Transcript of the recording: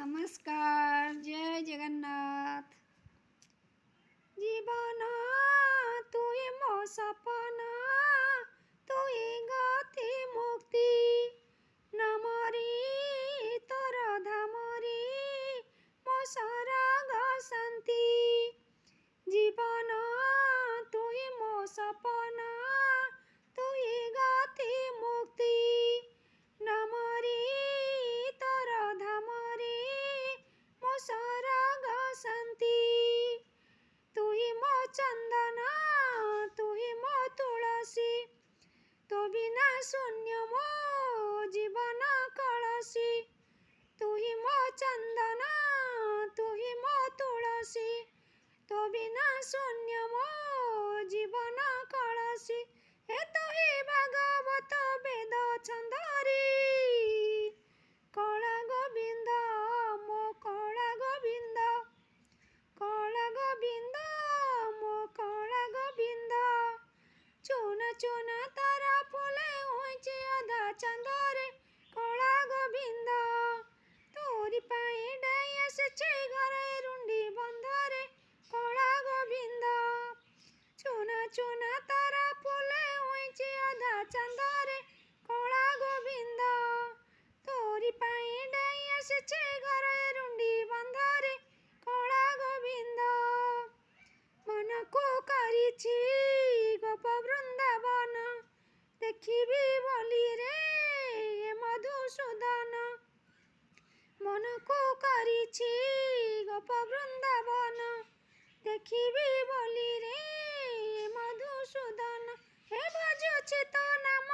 नमस्कार जय जगन्नाथ। जीवन तुई मो सपना तुई गति मुक्ति नमरी तोर धामरी मो सरग शांति। जीवन तुई मो सपना तुई गति मुक्ति नमरी तोर धामरी मो सरग शांति। तुई मो चंदन तुई मो तुलसी तो बिना शून्य मो जीवन कलसी। तुई मो चंदन तुई मो तुलसी तो बिना शून्य मो जीवन कलसी। हे तुई भागवत वेद छंदरी कला गोविंद मो कला गोविंद कला गोविंद मो कला गोविंद। चुन चुन तारा फुले होइचे अधा चंदरे कला गोविंद। तोरी पाई डाई आसेचे घरे रुंडी बंधरे कला गोविंद। चुन चुन तारा फुले होइचे अधा चंदरे कला गोविंद। तोरी पाई डाई आसेचे घरे रुंडी बंधरे कला गोविंद। मन को करिछि गोप वृंदावन देखिबी बोली रे मधुसूदन। मन को करिछि गोप वृंदावन देखिबी बोली रे मधुसूदन। हे भजुछि तो नाम